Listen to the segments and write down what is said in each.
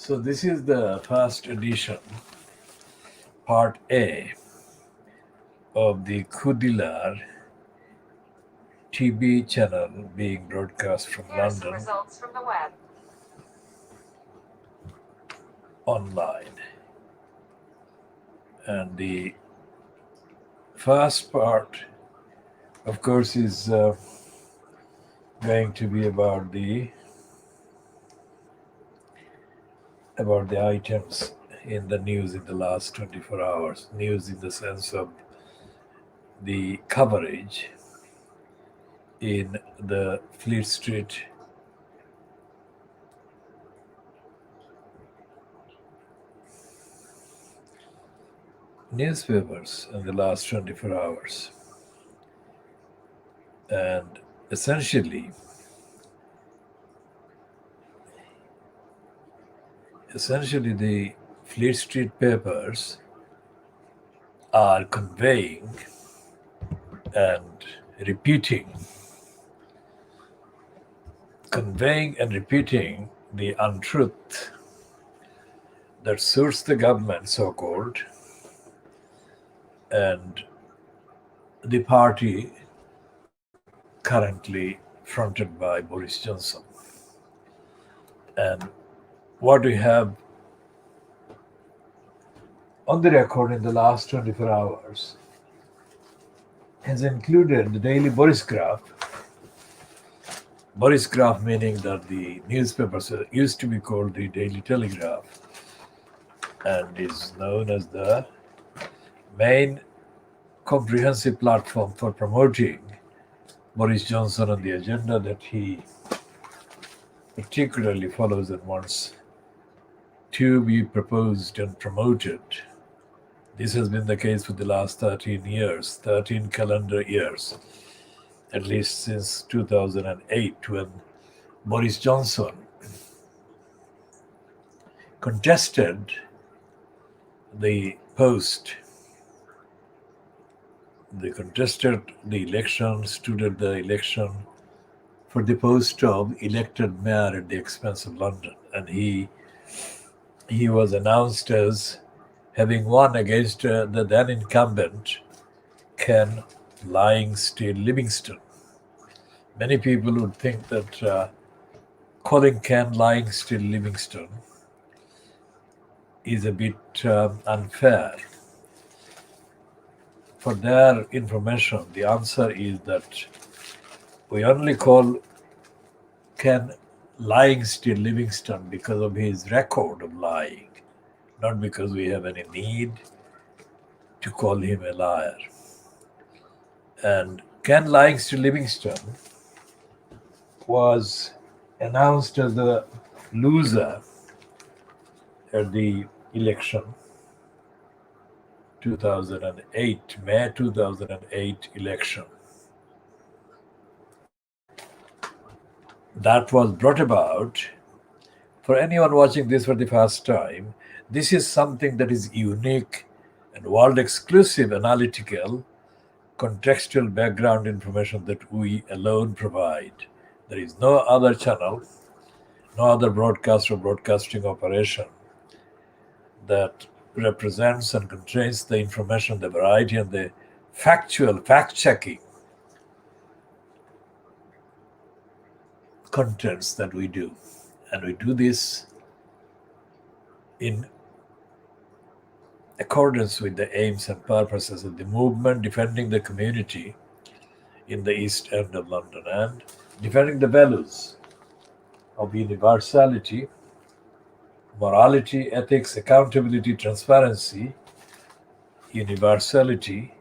So this is the first edition, part A of the Kudilar TV channel being broadcast from Here are some London results from the web. online. And the first part, of course, is going to be about the items in the news in the last 24 hours. News in the sense of the coverage in the Fleet Street newspapers in the last 24 hours. And essentially the Fleet Street papers are conveying and repeating the untruth that suits the government, so-called, and the party currently fronted by Boris Johnson. And what we have on the record in the last 24 hours has included the daily Boris Graph. Boris Graph meaning that the newspapers used to be called the Daily Telegraph and is known as the main comprehensive platform for promoting Boris Johnson on the agenda that he particularly follows and wants to be proposed and promoted. This has been the case for the last 13 calendar years, at least since 2008, when Boris Johnson contested the post. They contested the election, stood at the election for the post of elected mayor at the expense of London. And he was announced as having won against the then incumbent Ken Lying Steel Livingstone. Many people would think that calling Ken Lying Steel Livingstone is a bit unfair. For their information, the answer is that we only call Ken Lying Steel Livingstone because of his record of lying, not because we have any need to call him a liar. And Ken Lying Steel Livingstone was announced as the loser at the election 2008, May 2008 election. That was brought about, for anyone watching this for the first time, this is something that is unique and world exclusive analytical, contextual background information that we alone provide. There is no other channel, no other broadcast or broadcasting operation that represents and contains the information, the variety, and the factual fact-checking contents that we do. And we do this in accordance with the aims and purposes of the movement defending the community in the East End of London and defending the values of universality, morality, ethics, accountability, transparency, universality,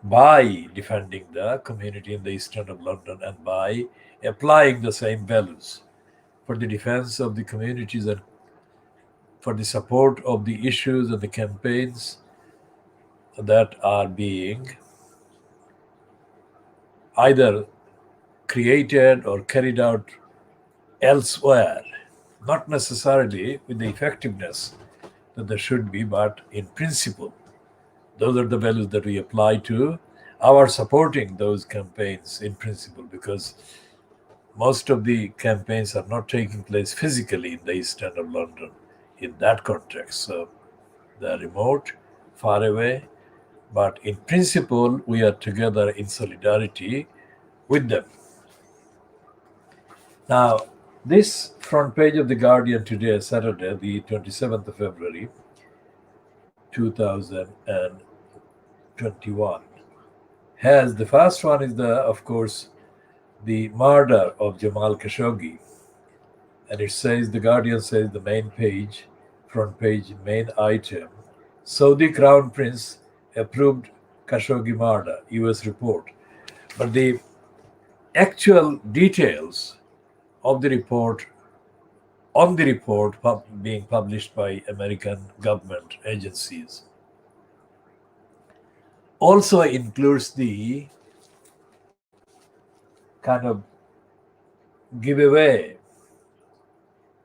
by defending the community in the East End of London and by applying the same values for the defense of the communities and for the support of the issues and the campaigns that are being either created or carried out elsewhere, not necessarily with the effectiveness that there should be, but in principle. Those are the values that we apply to our supporting those campaigns in principle, because Most of the campaigns are not taking place physically in the East End of London in that context. So they're remote, far away, but in principle, we are together in solidarity with them. Now, this front page of The Guardian today, Saturday, the 27th of February, 2021, has the first one is of course, the murder of Jamal Khashoggi. And it says, The Guardian says, the main page, front page, main item, Saudi Crown Prince approved Khashoggi murder, US report. But the actual details of the report, on the report being published by American government agencies, also includes the kind of giveaway.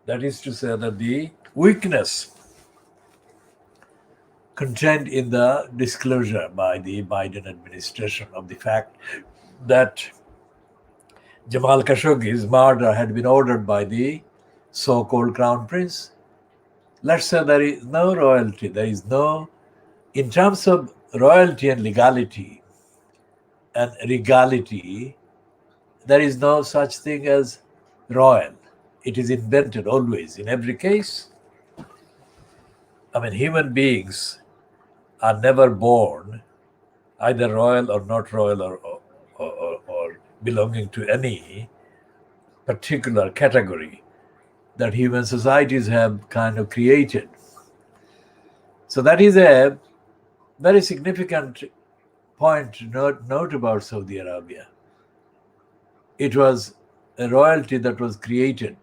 That is to say, that the weakness contained in the disclosure by the Biden administration of the fact that Jamal Khashoggi's murder had been ordered by the so-called Crown Prince. Let's say there is no royalty. There is no, in terms of royalty and legality and regality, there is no such thing as royal. It is invented always in every case. I mean, human beings are never born either royal or not royal or belonging to any particular category that human societies have kind of created. So that is a very significant point to note about Saudi Arabia. It was a royalty that was created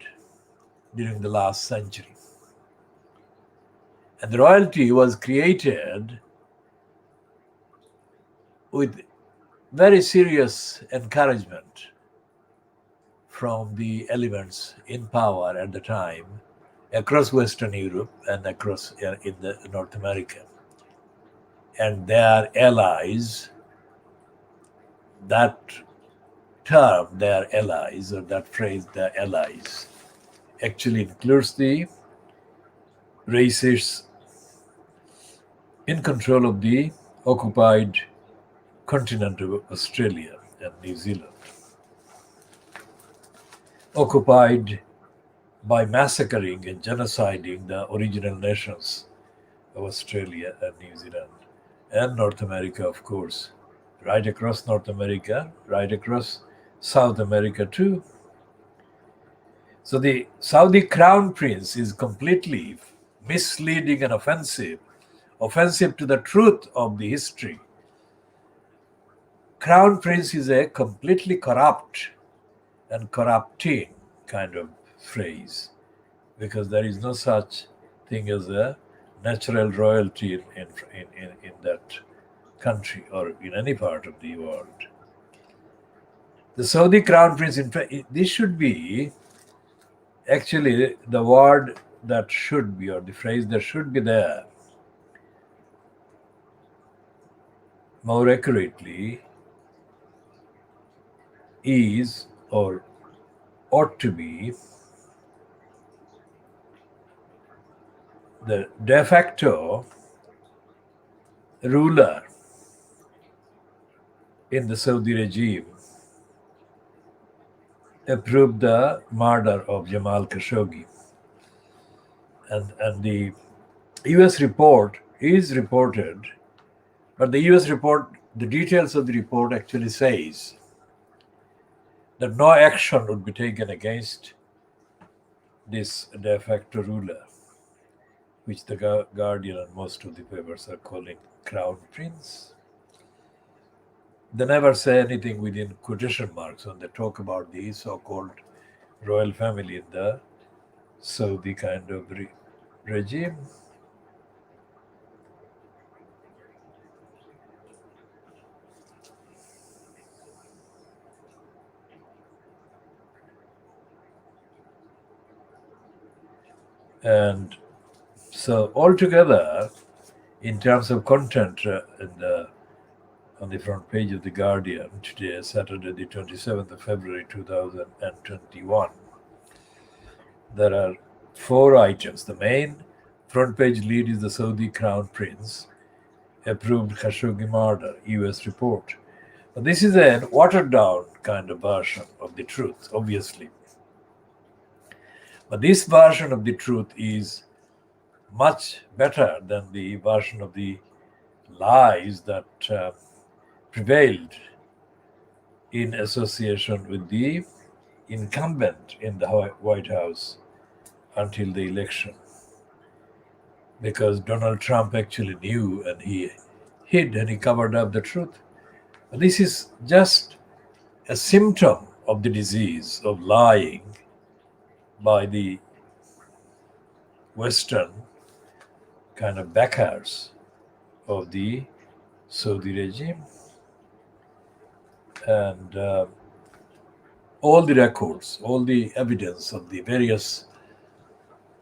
during the last century. And the royalty was created with very serious encouragement from the elements in power at the time across Western Europe and across in the North America. And their allies, that term, their allies, or that phrase, their allies, actually includes the racists in control of the occupied continent of Australia and New Zealand, occupied by massacring and genociding the original nations of Australia and New Zealand and North America, of course, right across North America, right across South America too. So the Saudi Crown Prince is completely misleading and offensive to the truth of the history. Crown Prince is a completely corrupt and corrupting kind of phrase, because there is no such thing as a natural royalty in that country or in any part of the world. The Saudi Crown Prince, in fact, this should be actually the word that should be, or the phrase that should be there more accurately, is or ought to be the de facto ruler in the Saudi regime approved the murder of Jamal Khashoggi. And the US report is reported, but the US report, the details of the report actually says that no action would be taken against this de facto ruler, which the Guardian and most of the papers are calling Crown Prince. They never say anything within quotation marks when they talk about the so-called royal family in the Saudi kind of regime. And so altogether, in terms of content in the on the front page of The Guardian today, Saturday, the 27th of February 2021. There are 4 items. The main front page lead is the Saudi Crown Prince approved Khashoggi murder, US report. But this is a watered down kind of version of the truth, obviously. But this version of the truth is much better than the version of the lies that prevailed in association with the incumbent in the White House until the election. Because Donald Trump actually knew and he hid and he covered up the truth. But this is just a symptom of the disease of lying by the Western kind of backers of the Saudi regime. And all the records, all the evidence of the various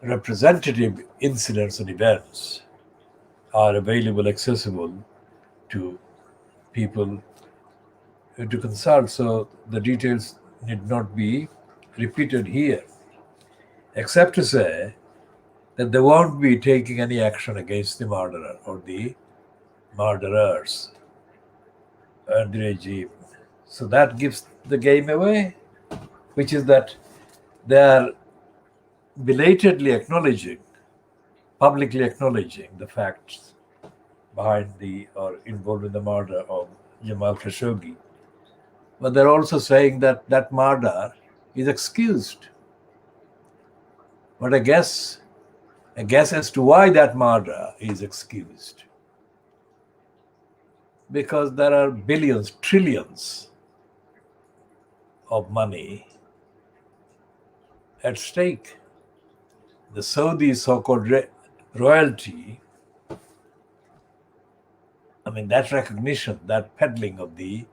representative incidents and events are available, accessible to people to consult. So the details need not be repeated here, except to say that they won't be taking any action against the murderer or the murderers and the regime. So that gives the game away, which is that they are belatedly acknowledging, publicly acknowledging the facts behind the or involved in the murder of Jamal Khashoggi. But they're also saying that that murder is excused. But a guess as to why that murder is excused. Because there are billions, trillions of money at stake. The Saudi so-called royalty, I mean, that recognition, that peddling of the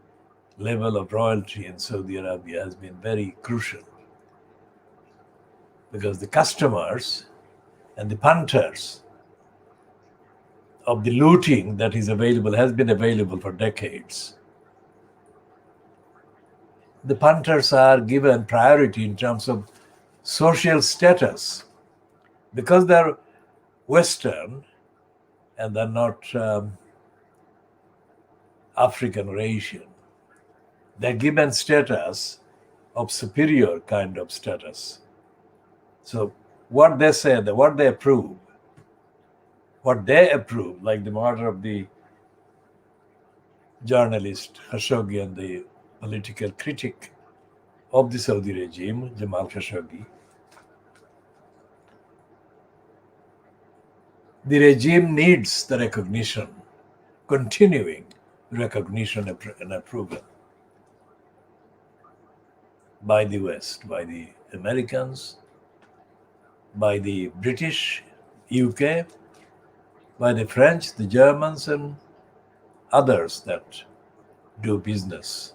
level of royalty in Saudi Arabia has been very crucial. Because the customers and the punters of the looting that is available, has been available for decades. The punters are given priority in terms of social status because they're Western and they're not African or Asian. They're given status of superior kind of status. So what they say, what they approve, like the murder of the journalist Khashoggi and the political critic of the Saudi regime, Jamal Khashoggi, the regime needs the recognition, continuing recognition and approval by the West, by the Americans, by the British, UK, by the French, the Germans, and others that do business.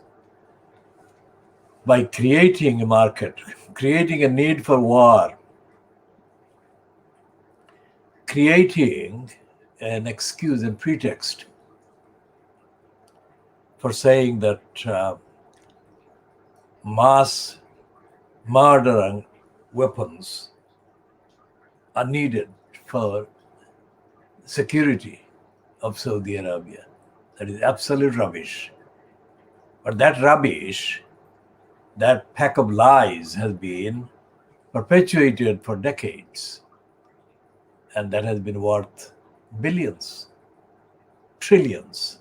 By creating a market, creating a need for war, creating an excuse and pretext for saying that mass murder and weapons are needed for security of Saudi Arabia. That is absolute rubbish. But that rubbish, that pack of lies has been perpetuated for decades. And that has been worth billions, trillions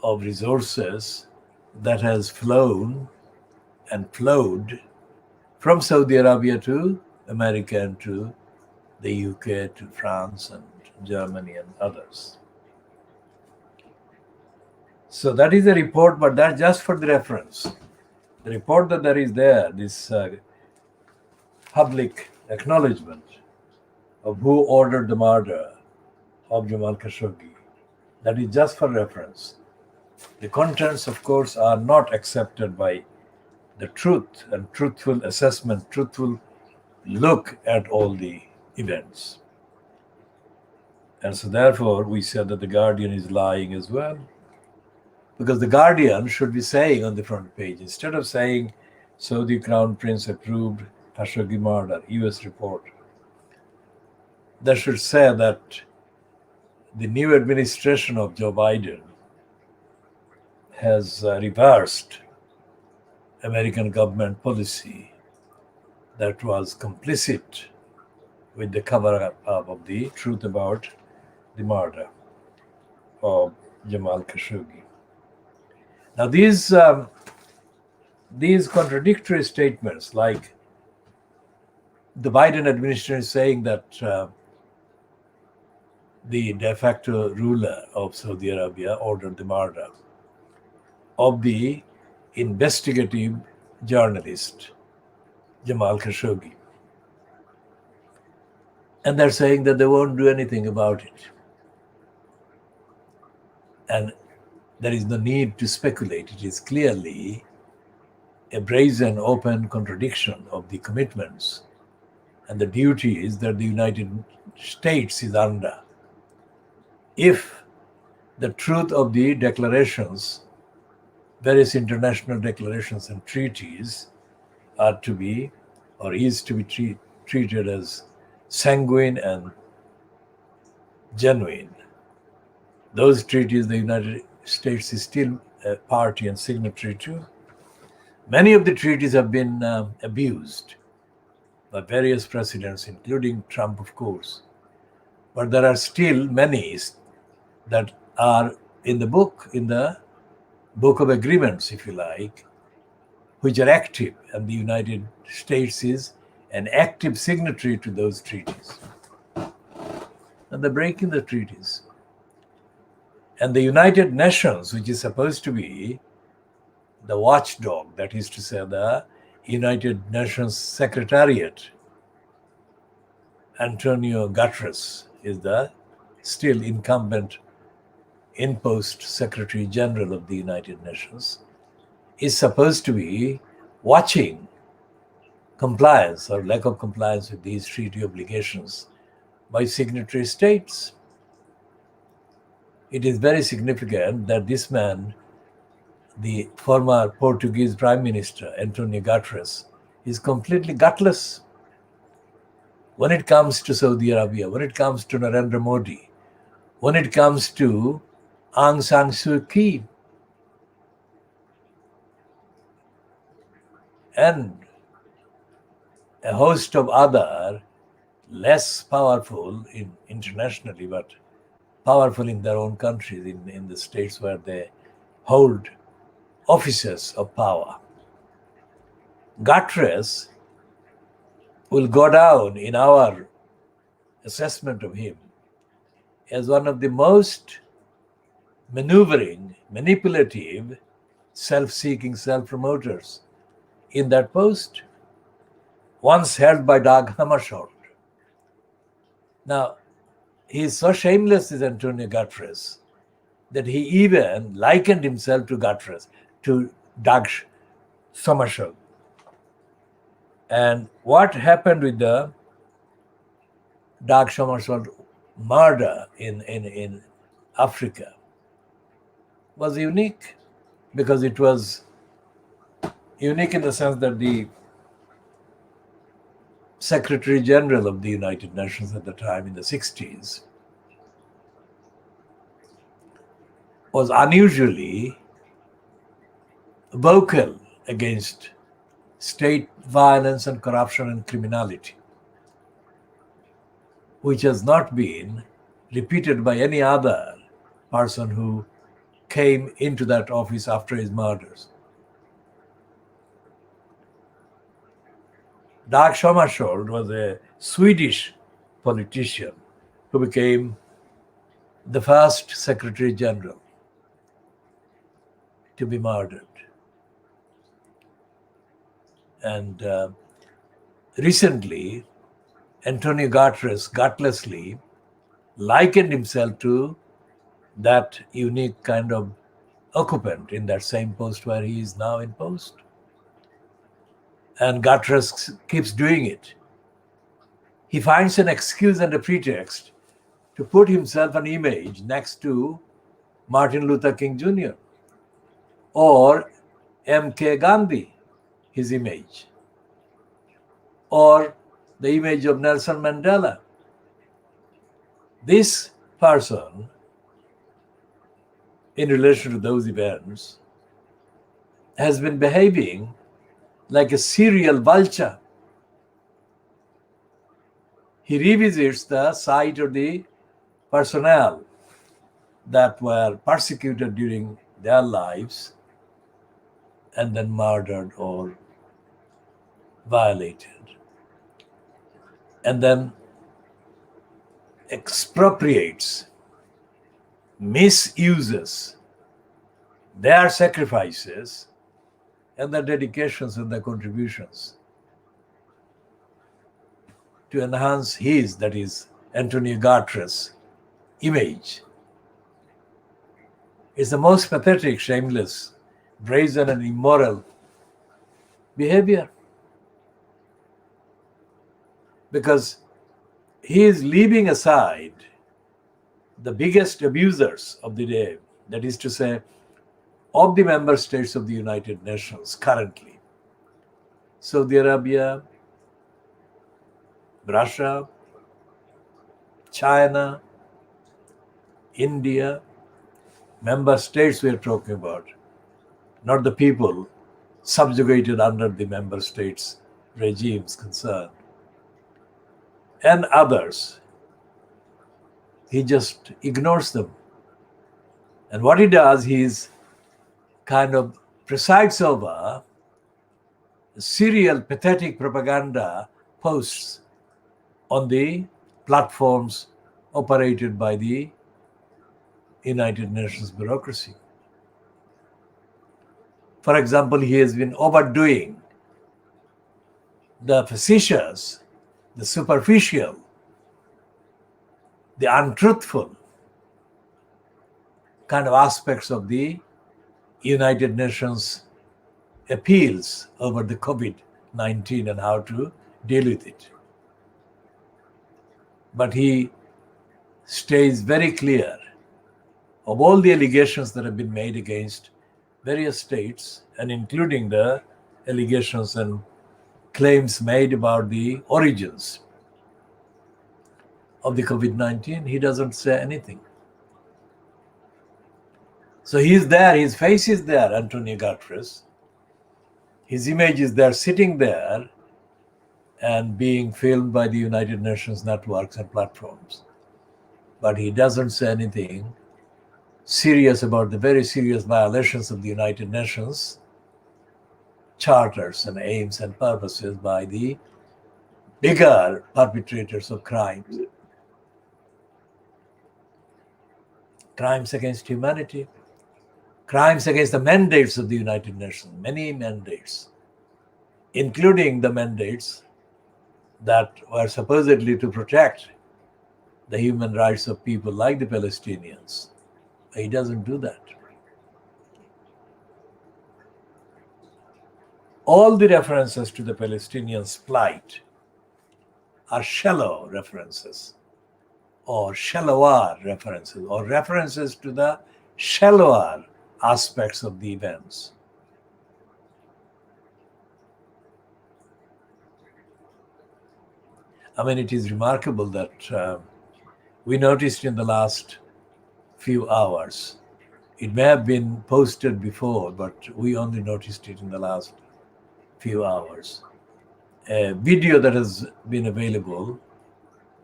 of resources that has flown and flowed from Saudi Arabia to America and to the UK, to France and Germany and others. So that is a report, but that's just for the reference. The report that there is there, this public acknowledgement of who ordered the murder of Jamal Khashoggi, that is just for reference. The contents, of course, are not accepted by the truth and truthful assessment, truthful look at all the events. And so therefore, we said that the Guardian is lying as well. Because the Guardian should be saying on the front page, instead of saying Saudi Crown Prince approved Khashoggi murder, US report, they should say that the new administration of Joe Biden has reversed American government policy that was complicit with the cover-up of the truth about the murder of Jamal Khashoggi. Now, these contradictory statements, like the Biden administration is saying that the de facto ruler of Saudi Arabia ordered the murder of the investigative journalist Jamal Khashoggi. And they're saying that they won't do anything about it. And there is no need to speculate. It is clearly a brazen, open contradiction of the commitments and the duties that the United States is under. If the truth of the declarations, various international declarations and treaties are to be, or is to be treated as sanguine and genuine, those treaties the United States is still a party and signatory to. Many of the treaties have been abused by various presidents, including Trump, of course. But there are still many that are in the book of agreements, if you like, which are active, and the United States is an active signatory to those treaties. And they're breaking the treaties. And the United Nations, which is supposed to be the watchdog, that is to say, the United Nations Secretariat, Antonio Guterres is the still incumbent in-post Secretary General of the United Nations, is supposed to be watching compliance or lack of compliance with these treaty obligations by signatory states. It is very significant that this man, the former Portuguese Prime Minister, Antonio Guterres, is completely gutless when it comes to Saudi Arabia, when it comes to Narendra Modi, when it comes to Aung San Suu Kyi, and a host of other less powerful internationally, but powerful in their own countries, in the states where they hold offices of power. Guterres will go down in our assessment of him as one of the most maneuvering, manipulative, self-seeking, self-promoters in that post, once held by Dag Hammarskjöld. Now, he is so shameless, this Antonio Guterres, that he even likened himself to Dag Hammarskjöld. And what happened with the Dag Hammarskjöld murder in Africa was unique, because it was unique in the sense that the Secretary General of the United Nations at the time, in the 60s, was unusually vocal against state violence and corruption and criminality, which has not been repeated by any other person who came into that office after his murders. Dag Hammarskjöld was a Swedish politician who became the first Secretary General to be murdered. And recently, Antonio Guterres gutlessly likened himself to that unique kind of occupant in that same post where he is now in post. And Guterres keeps doing it. He finds an excuse and a pretext to put himself an image next to Martin Luther King Jr. or M.K. Gandhi, his image, or the image of Nelson Mandela. This person, in relation to those events, has been behaving like a serial vulture. He revisits the site of the personnel that were persecuted during their lives and then murdered or violated, and then expropriates, misuses their sacrifices and their dedications and their contributions to enhance his, that is, Antonio Guterres' image. It's the most pathetic, shameless, brazen, and immoral behavior. Because he is leaving aside the biggest abusers of the day, that is to say, of the member states of the United Nations currently. Saudi Arabia, Russia, China, India, member states we are talking about, not the people subjugated under the member states' regimes concerned, and others. He just ignores them. And what he does, he's kind of presides over serial pathetic propaganda posts on the platforms operated by the United Nations bureaucracy. For example, he has been overdoing the facetious, the superficial, the untruthful kind of aspects of the United Nations appeals over the COVID-19 and how to deal with it. But he stays very clear of all the allegations that have been made against various states, and including the allegations and claims made about the origins of the COVID-19. He doesn't say anything. So he's there, his face is there, Antonio Guterres. His image is there, sitting there and being filmed by the United Nations networks and platforms. But he doesn't say anything serious about the very serious violations of the United Nations charters and aims and purposes by the bigger perpetrators of crimes. Crimes against humanity, crimes against the mandates of the United Nations, many mandates, including the mandates that were supposedly to protect the human rights of people like the Palestinians. He doesn't do that. All the references to the Palestinians' plight are shallow references, or shallower references, or references to the shallower aspects of the events. I mean, it is remarkable that we noticed in the last few hours. It may have been posted before, but we only noticed it in the last few hours. A video that has been available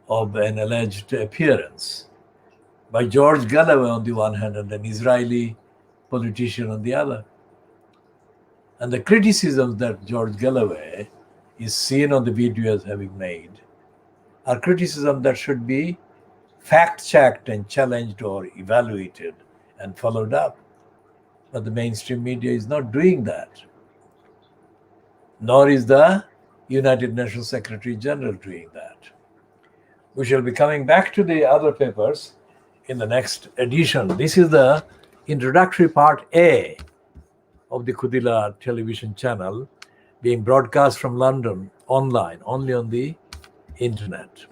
of an alleged appearance by George Galloway on the one hand and an Israeli politician on the other. And the criticisms that George Galloway is seen on the video as having made are criticism that should be fact-checked and challenged or evaluated and followed up. But the mainstream media is not doing that. Nor is the United Nations Secretary General doing that. We shall be coming back to the other papers in the next edition. This is the introductory part A of the Kudila television channel being broadcast from London online, only on the internet.